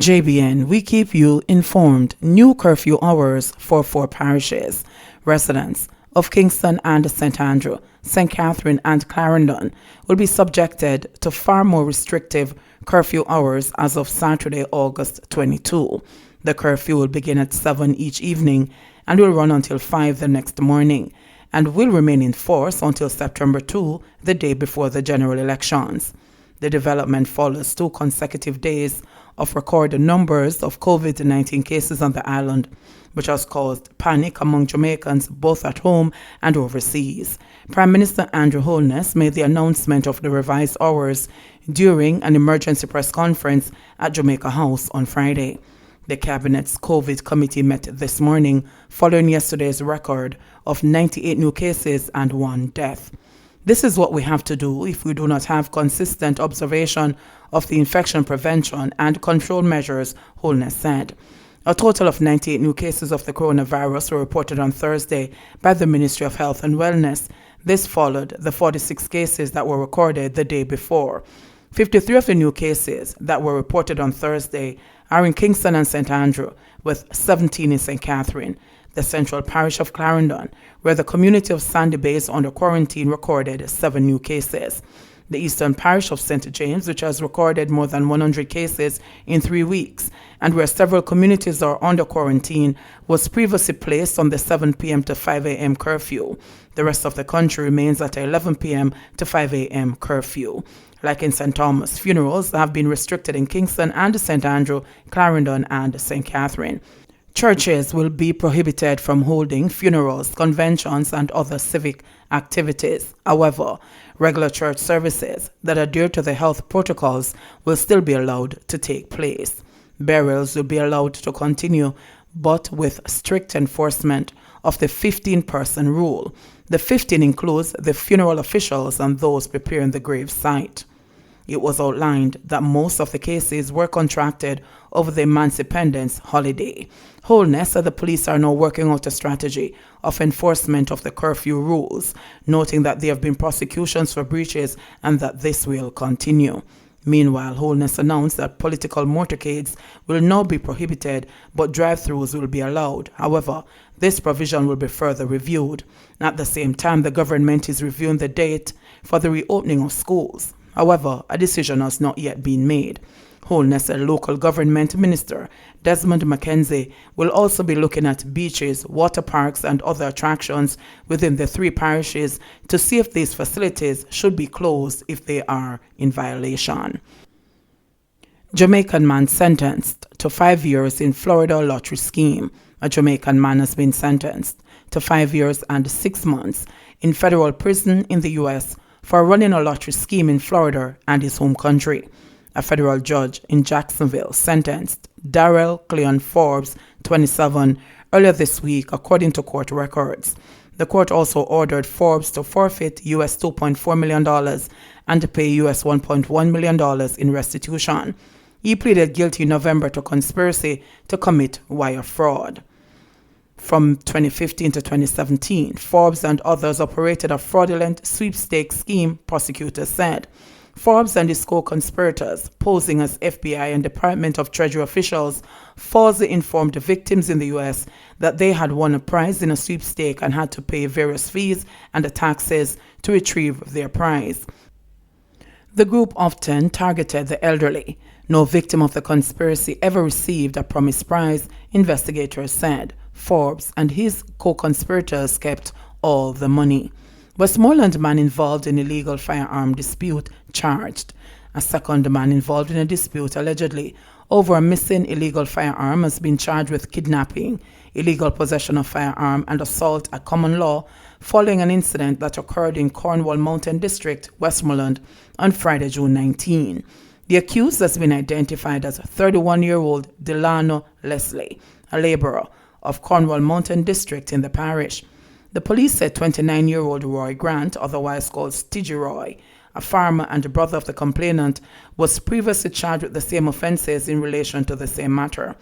JBN, we keep you informed. New curfew hours for 4 parishes. Residents of Kingston and St. Andrew, St. Catherine and Clarendon will be subjected to far more restrictive curfew hours as of Saturday, August 22. The curfew will begin at 7 each evening and will run until 5 the next morning and will remain in force until September 2, the day before the general elections. The development follows 2 consecutive days of recorded numbers of COVID-19 cases on the island, which has caused panic among Jamaicans both at home and overseas. Prime Minister Andrew Holness made the announcement of the revised hours during an emergency press conference at Jamaica House on Friday. The Cabinet's COVID committee met this morning following yesterday's record of 98 new cases and 1 death. This is what we have to do if we do not have consistent observation of the infection prevention and control measures, Holness said. A total of 98 new cases of the coronavirus were reported on Thursday by the Ministry of Health and Wellness. This followed the 46 cases that were recorded the day before. 53 of the new cases that were reported on Thursday are in Kingston and St. Andrew, with 17 in St. Catherine. The central parish of Clarendon, where the community of Sandy Bay is under quarantine, recorded 7 new cases. The eastern parish of St. James, which has recorded more than 100 cases in 3 weeks, and where several communities are under quarantine, was previously placed on the 7 p.m. to 5 a.m. curfew. The rest of the country remains at 11 p.m. to 5 a.m. curfew. Like in St. Thomas, funerals have been restricted in Kingston and St. Andrew, Clarendon and St. Catherine. Churches will be prohibited from holding funerals, conventions, and other civic activities. However, regular church services that adhere to the health protocols will still be allowed to take place. Burials will be allowed to continue, but with strict enforcement of the 15-person rule. The 15 includes the funeral officials and those preparing the grave site. It was outlined that most of the cases were contracted over the Emancipendence holiday. Holness said the police are now working out a strategy of enforcement of the curfew rules, noting that there have been prosecutions for breaches and that this will continue. Meanwhile, Holness announced that political motorcades will now be prohibited, but drive-thrus will be allowed. However, this provision will be further reviewed. At the same time, the government is reviewing the date for the reopening of schools. However, a decision has not yet been made. Holness said local government minister Desmond McKenzie will also be looking at beaches, water parks, and other attractions within the 3 parishes to see if these facilities should be closed if they are in violation. Jamaican man sentenced to 5 years in Florida lottery scheme. A Jamaican man has been sentenced to 5 years and 6 months in federal prison in the U.S. for running a lottery scheme in Florida and his home country. A federal judge in Jacksonville sentenced Darrell Cleon Forbes, 27, earlier this week, according to court records. The court also ordered Forbes to forfeit US $2.4 million and to pay US $1.1 million in restitution. He pleaded guilty in November to conspiracy to commit wire fraud. From 2015 to 2017, Forbes and others operated a fraudulent sweepstakes scheme, prosecutors said. Forbes and his co-conspirators, posing as FBI and Department of Treasury officials, falsely informed the victims in the U.S. that they had won a prize in a sweepstake and had to pay various fees and taxes to retrieve their prize. The group often targeted the elderly. No victim of the conspiracy ever received a promised prize, investigators said. Forbes and his co-conspirators kept all the money. Westmoreland man involved in illegal firearm dispute charged. A second man involved in a dispute allegedly over a missing illegal firearm has been charged with kidnapping, illegal possession of firearm, and assault at common law following an incident that occurred in Cornwall Mountain District, Westmoreland, on Friday, June 19. The accused has been identified as 31-year-old Delano Leslie, a laborer of Cornwall Mountain District in the parish. The police said 29-year-old Roy Grant, otherwise called Stiggy Roy, a farmer and brother of the complainant, was previously charged with the same offenses in relation to the same matter.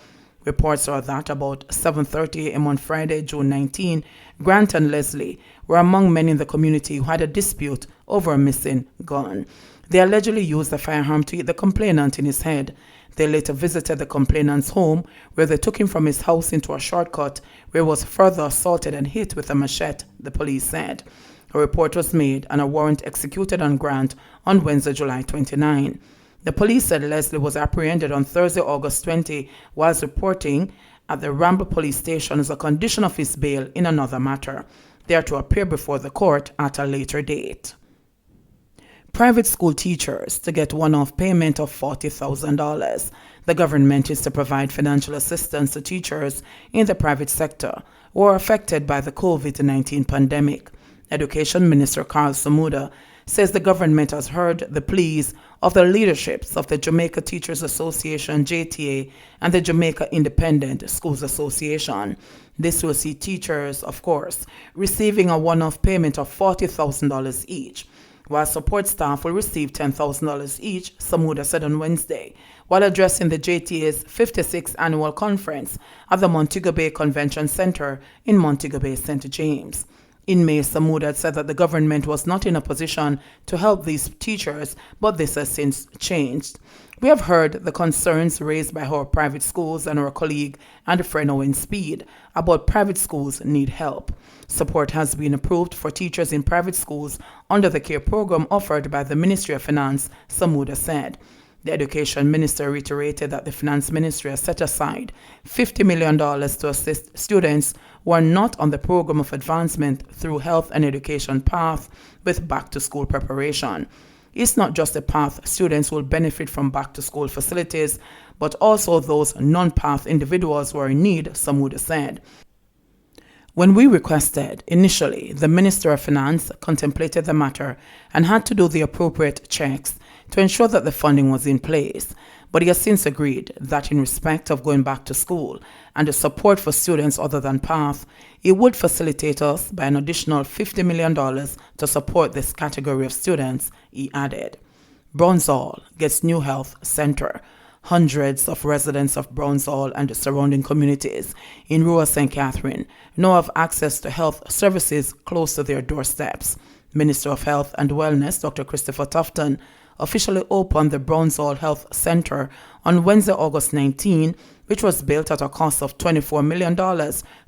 Reports are that about 7:30 a.m. on Friday, June 19, Grant and Leslie were among men in the community who had a dispute over a missing gun. They allegedly used the firearm to hit the complainant in his head. They later visited the complainant's home, where they took him from his house into a shortcut, where he was further assaulted and hit with a machete, the police said. A report was made and a warrant executed on Grant on Wednesday, July 29. The police said Leslie was apprehended on Thursday, August 20, whilst reporting at the Ramble police station as a condition of his bail in another matter. They are to appear before the court at a later date. Private school teachers to get one-off payment of $40,000. The government is to provide financial assistance to teachers in the private sector who are affected by the COVID-19 pandemic. Education Minister Carl Samuda says the government has heard the pleas of the leaderships of the Jamaica Teachers Association, JTA, and the Jamaica Independent Schools Association. This will see teachers, of course, receiving a one-off payment of $40,000 each, while support staff will receive $10,000 each, Samuda said on Wednesday, while addressing the JTA's 56th annual conference at the Montego Bay Convention Center in Montego Bay, St. James. In May, Samuda said that the government was not in a position to help these teachers, but this has since changed. We have heard the concerns raised by our private schools and our colleague and friend Owen Speed about private schools need help. Support has been approved for teachers in private schools under the CARE program offered by the Ministry of Finance, Samuda said. The Education Minister reiterated that the Finance Ministry has set aside $50 million to assist students who are not on the program of advancement through health and education path with back-to-school preparation. It's not just the path students will benefit from back-to-school facilities, but also those non-path individuals who are in need, Samuda said. When we requested, initially, the Minister of Finance contemplated the matter and had to do the appropriate checks to ensure that the funding was in place, but he has since agreed that in respect of going back to school and the support for students other than PATH, he would facilitate us by an additional $50 million to support this category of students, he added. Brownsall gets new health center. Hundreds of residents of Brownsall and the surrounding communities in rural St. Catherine now have access to health services close to their doorsteps. Minister of Health and Wellness, Dr. Christopher Tufton, officially opened the Brownsall Health Center on Wednesday, August 19, which was built at a cost of $24 million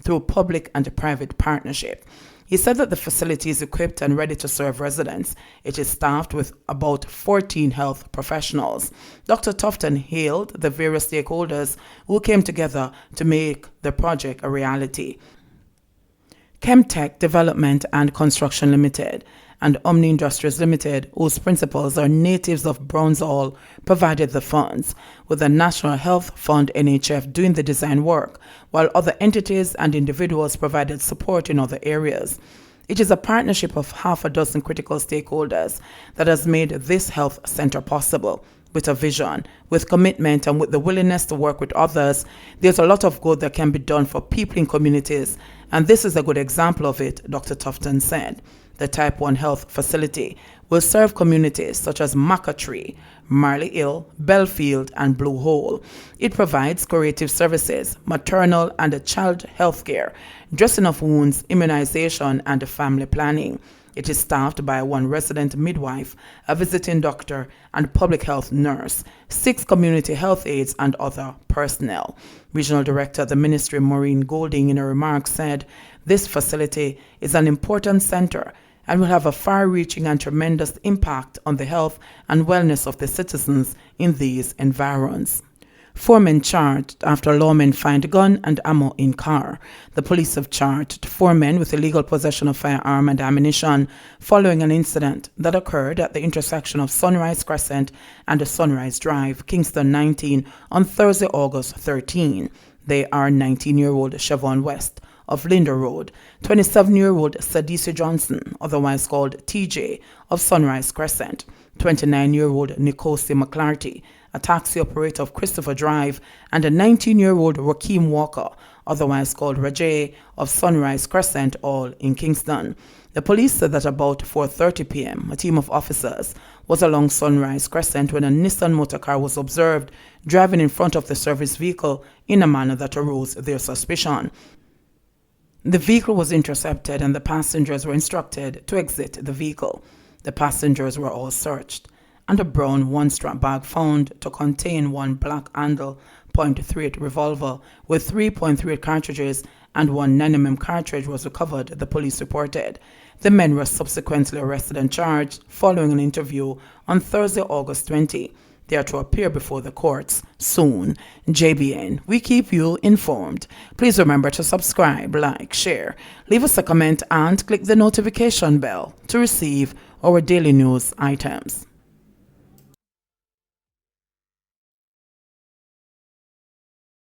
through public and private partnership. He said that the facility is equipped and ready to serve residents. It is staffed with about 14 health professionals. Dr. Tufton hailed the various stakeholders who came together to make the project a reality. Chemtech Development and Construction Limited and Omni Industries Limited, whose principals are natives of Brownsall, provided the funds, with the National Health Fund NHF doing the design work, while other entities and individuals provided support in other areas. It is a partnership of half a dozen critical stakeholders that has made this health center possible. With a vision, with commitment, and with the willingness to work with others, there's a lot of good that can be done for people in communities, and this is a good example of it, Dr. Tufton said. The Type 1 Health Facility will serve communities such as Macatree, Marley Hill, Belfield, and Blue Hole. It provides curative services, maternal and child health care, dressing of wounds, immunization, and family planning. It is staffed by one resident midwife, a visiting doctor, and public health nurse, 6 community health aides, and other personnel. Regional Director of the Ministry, Maureen Golding, in her remarks said, "This facility is an important center and will have a far-reaching and tremendous impact on the health and wellness of the citizens in these environs." 4 men charged after lawmen find gun and ammo in car. The police have charged 4 men with illegal possession of firearm and ammunition following an incident that occurred at the intersection of Sunrise Crescent and Sunrise Drive, Kingston 19, on Thursday, August 13. They are 19-year-old Siobhan West of Linder Road, 27-year-old Sadisi Johnson, otherwise called TJ, of Sunrise Crescent, 29-year-old Nicosi McClarty, a taxi operator of Christopher Drive, and a 19-year-old Rakeem Walker, otherwise called Rajay, of Sunrise Crescent, all in Kingston. The police said that about 4:30 p.m., a team of officers was along Sunrise Crescent when a Nissan motorcar was observed driving in front of the service vehicle in a manner that aroused their suspicion. The vehicle was intercepted and the passengers were instructed to exit the vehicle. The passengers were all searched. and a brown one-strap bag found to contain one black handle .38 revolver with 3.38 cartridges and one Nenimem cartridge was recovered, the police reported. The men were subsequently arrested and charged following an interview on Thursday, August 20. They are to appear before the courts soon. JBN, we keep you informed. Please remember to subscribe, like, share, leave us a comment and click the notification bell to receive our daily news items.